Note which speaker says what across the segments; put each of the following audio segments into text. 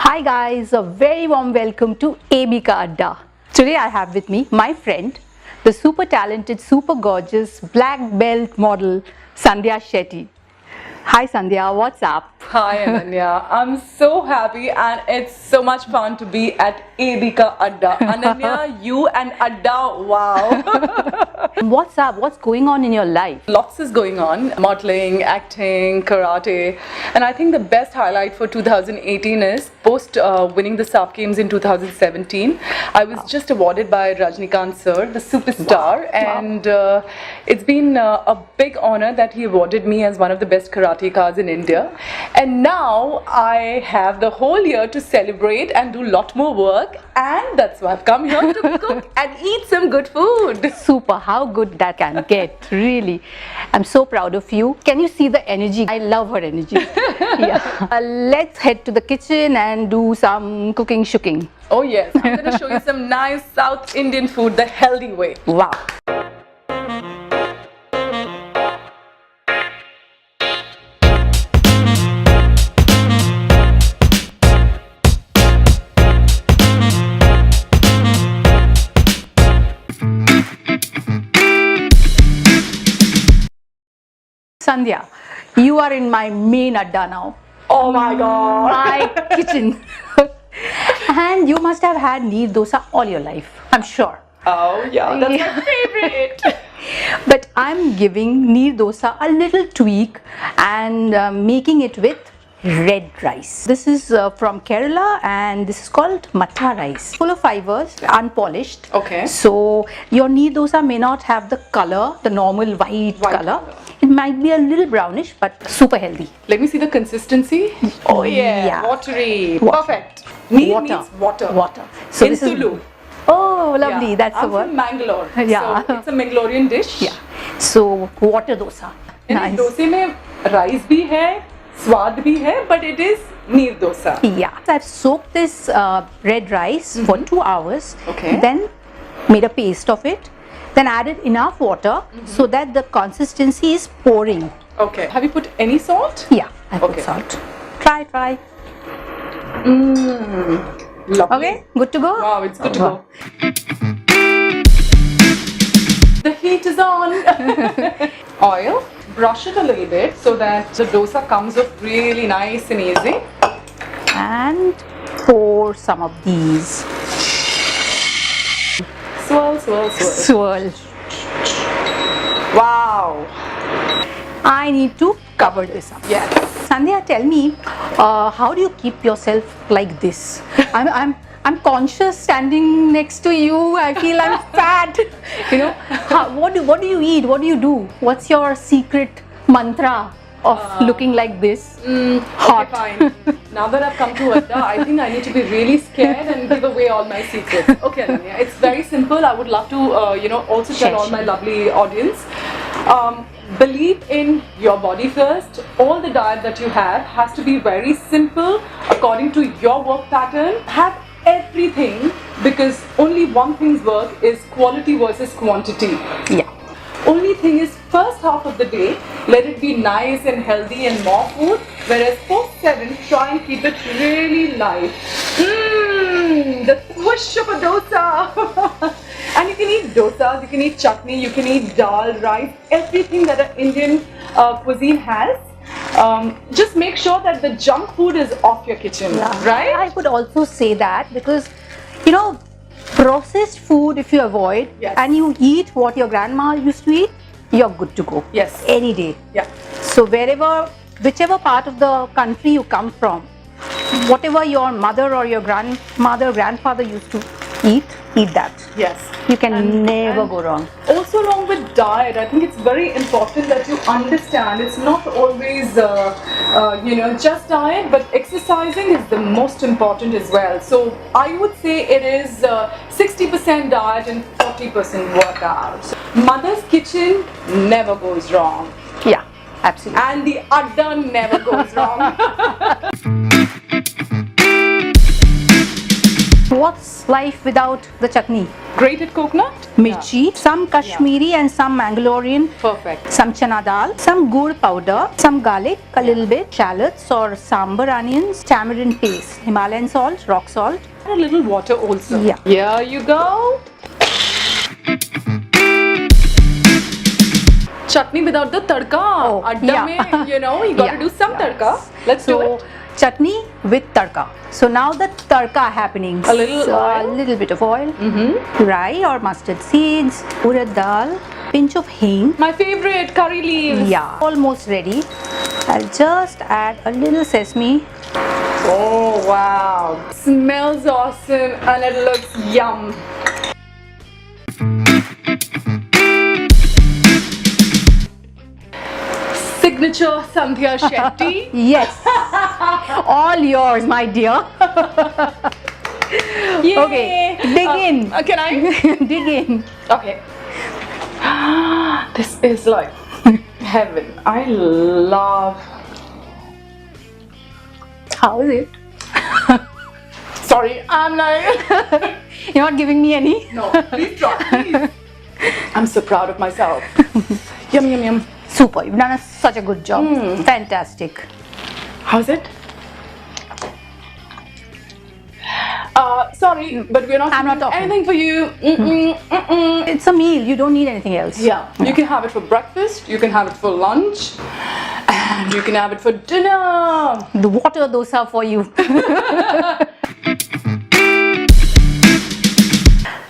Speaker 1: Hi guys, a very warm welcome to AB Ka Adda. Today I have with me my friend, the super talented, super gorgeous black belt model Sandhya Shetty. Hi Sandhya, what's up?
Speaker 2: Hi Ananya, I'm so happy and it's so much fun to be at AB Ka Adda. Ananya, you and Adda, wow.
Speaker 1: What's up? What's going on in your life?
Speaker 2: Lots is going on, modeling, acting, karate, and I think the best highlight for 2018 is post winning the SAF Games in 2017. I was just awarded by Rajnikant sir, the superstar, and it's been a big honor that he awarded me as one of the best karatekas in India. And now I have the whole year to celebrate and do a lot more work, and that's why I've come here to cook and eat some good food.
Speaker 1: Super, how good that can get, really. I'm so proud of you. Can you see the energy? I love her energy. Yeah. Let's head to the kitchen and do some cooking shooking.
Speaker 2: Oh yes, I'm going to show you some nice South Indian food the healthy way.
Speaker 1: Wow. Sandhya, you are in my main adda now.
Speaker 2: Oh my god!
Speaker 1: My kitchen. And you must have had Neer Dosa all your life, I'm sure.
Speaker 2: Oh yeah, that's my favorite.
Speaker 1: But I'm giving Neer Dosa a little tweak and making it with red rice. This is from Kerala and this is called matta rice. Full of fibers, unpolished.
Speaker 2: Okay.
Speaker 1: So your Neer Dosa may not have the color, the normal white color. It might be a little brownish but super healthy.
Speaker 2: Let me see the consistency. Oh yeah, watery. Perfect. Neer means water.
Speaker 1: Water. So
Speaker 2: in
Speaker 1: this
Speaker 2: Sulu.
Speaker 1: is oh lovely.
Speaker 2: Yeah.
Speaker 1: That's the
Speaker 2: I'm
Speaker 1: word.
Speaker 2: from Mangalore.
Speaker 1: Yeah.
Speaker 2: So it's a Mangalorean dish.
Speaker 1: Yeah. So water dosa.
Speaker 2: And
Speaker 1: Nice.
Speaker 2: dosa mein rice bhi hai, swad bhi hai, but it is Neer Dosa.
Speaker 1: Yeah. So I've soaked this red rice for 2 hours.
Speaker 2: Okay.
Speaker 1: Then made a paste of it. Then added enough water so that the consistency is pouring.
Speaker 2: Okay. Have you put any salt?
Speaker 1: Yeah. I put
Speaker 2: Okay.
Speaker 1: salt. Try.
Speaker 2: Lovely.
Speaker 1: Okay. Good to go.
Speaker 2: Wow, it's good to go. The heat is on. Oil. Brush it a little bit so that the dosa comes off really nice and easy.
Speaker 1: And pour some of these.
Speaker 2: Swirl.
Speaker 1: Swirl.
Speaker 2: Wow.
Speaker 1: I need to cover this up.
Speaker 2: Yes.
Speaker 1: Sandhya, tell me, how do you keep yourself like this? I'm conscious standing next to you. I feel I'm fat. You know, what do you eat? What do you do? What's your secret mantra of looking like this? Hot.
Speaker 2: Okay, fine. Now that I've come to Adda, I think I need to be really scared and give away all my secrets. Okay, Ananya, it's very simple. I would love to, also tell all my lovely audience. Believe in your body first. All the diet that you have has to be very simple according to your work pattern. Have everything because only one thing's work is quality versus quantity.
Speaker 1: Yeah.
Speaker 2: Only thing is first half of the day, let it be nice and healthy and more food, whereas post 7, try and keep it really light. The swish of a dosa. And you can eat dosas, you can eat chutney, you can eat dal, rice, everything that an Indian cuisine has. Just make sure that the junk food is off your kitchen, right?
Speaker 1: I could also say that because, processed food if you avoid and you eat what your grandma used to eat, you're good to go.
Speaker 2: Yes.
Speaker 1: Any day.
Speaker 2: Yeah.
Speaker 1: So whichever part of the country you come from, whatever your mother or your grandfather used to eat that.
Speaker 2: Yes.
Speaker 1: You can never go wrong.
Speaker 2: Also along with diet, I think it's very important that you understand it's not always, just diet, but exercising is the most important as well. So I would say it is 60% diet and 40% workout. Mother's kitchen never goes wrong.
Speaker 1: Yeah, absolutely.
Speaker 2: And the Adda never goes wrong.
Speaker 1: what's life without the chutney?
Speaker 2: Grated coconut?
Speaker 1: Mirchi, some Kashmiri and some Mangalorean.
Speaker 2: Perfect.
Speaker 1: Some chana dal, some gur powder, some garlic, a little bit, shallots or Sambhar onions, tamarind paste, Himalayan salt, rock salt.
Speaker 2: And a little water also.
Speaker 1: Yeah.
Speaker 2: Here you go. Chutney without the tadka.
Speaker 1: Oh,
Speaker 2: Adda
Speaker 1: yeah.
Speaker 2: mein, you know, you got to
Speaker 1: Yeah.
Speaker 2: do some tadka. Let's do it.
Speaker 1: Chutney with tadka. So now the tadka happening.
Speaker 2: A little oil.
Speaker 1: A little bit of oil. Rye or mustard seeds. Urad dal. Pinch of hing.
Speaker 2: My favorite, curry leaves.
Speaker 1: Yeah. Almost ready. I'll just add a little sesame.
Speaker 2: Oh wow. Smells awesome and it looks yum. Signature Sandhya Shetty.
Speaker 1: Yes. All yours, my dear.
Speaker 2: Yay.
Speaker 1: Okay. Dig in.
Speaker 2: Can I?
Speaker 1: Dig in.
Speaker 2: Okay. This is like heaven. I love.
Speaker 1: How is it?
Speaker 2: Sorry, I'm like.
Speaker 1: You're not giving me any?
Speaker 2: No, please try. Please. I'm so proud of myself. Yum, yum, yum.
Speaker 1: Super. You've done such a good job. Fantastic.
Speaker 2: How's it? Sorry, but we're not
Speaker 1: I'm not
Speaker 2: doing
Speaker 1: talking.
Speaker 2: anything for you.
Speaker 1: It's a meal. You don't need anything else.
Speaker 2: Yeah, you can have it for breakfast, you can have it for lunch, and you can have it for dinner.
Speaker 1: The water dosa for you.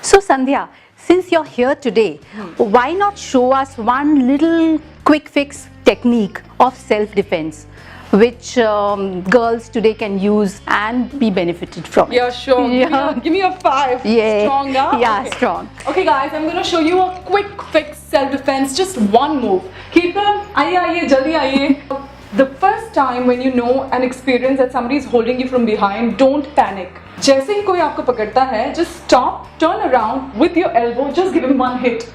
Speaker 1: So Sandhya, since you're here today, why not show us one little quick fix technique of self-defense which girls today can use and be benefited from?
Speaker 2: Yeah, sure.
Speaker 1: Yeah.
Speaker 2: Give me a 5.
Speaker 1: Yeah.
Speaker 2: Strong, huh?
Speaker 1: Yeah,
Speaker 2: Okay.
Speaker 1: strong.
Speaker 2: Okay guys, I'm going to show you a quick fix self-defense, just one move. Keep them, aaye, jaldi aaye. The first time when you know and experience that somebody is holding you from behind, don't panic. जैसे ही कोई आपको पकड़ता है, just stop, turn around with your elbow, just give him one hit.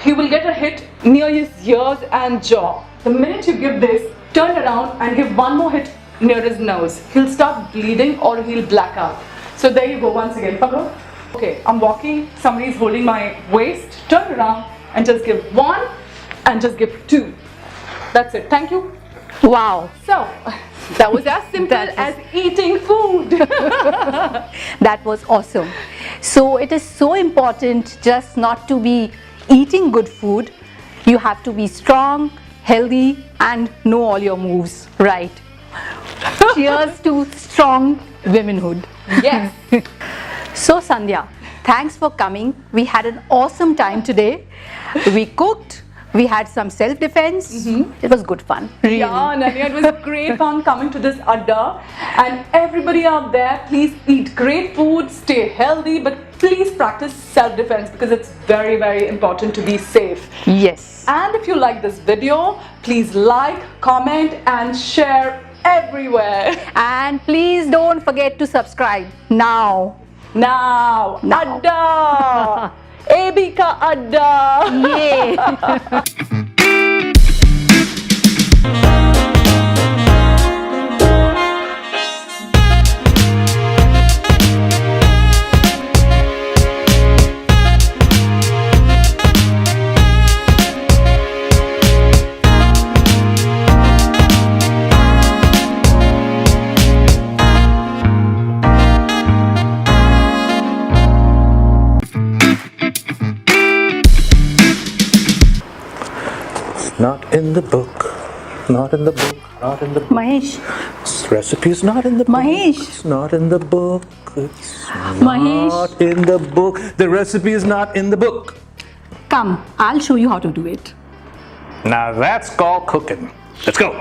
Speaker 2: He will get a hit near his ears and jaw. The minute you give this, turn around and give one more hit near his nose. He'll start bleeding or he'll black out. So there you go once again. Pakdo. Okay, I'm walking, somebody's holding my waist, turn around and just give 1 and just give 2. That's it. Thank you.
Speaker 1: Wow.
Speaker 2: So, that was as simple as eating food.
Speaker 1: That was awesome. So it is so important just not to be eating good food. You have to be strong, healthy and know all your moves, right? Cheers to strong womanhood.
Speaker 2: Yes.
Speaker 1: So Sandhya, thanks for coming. We had an awesome time today. We cooked. We had some self-defense. It was good fun. Really.
Speaker 2: Yeah, Ananya, it was great fun coming to this Adda. And everybody out there, please eat great food, stay healthy, but please practice self-defense because it's very, very important to be safe.
Speaker 1: Yes.
Speaker 2: And if you like this video, please like, comment and share everywhere.
Speaker 1: And please don't forget to subscribe now.
Speaker 2: Now. Adda! AB ka Adda!
Speaker 1: Yay!
Speaker 3: Not in the book. Not in the book. Not in the book.
Speaker 1: Mahesh.
Speaker 3: This recipe's not in the book.
Speaker 1: Mahesh.
Speaker 3: It's not in the book. It's
Speaker 1: Mahesh.
Speaker 3: not in the book. The recipe is not in the book.
Speaker 1: Come, I'll show you how to do it.
Speaker 3: Now that's called cooking. Let's go.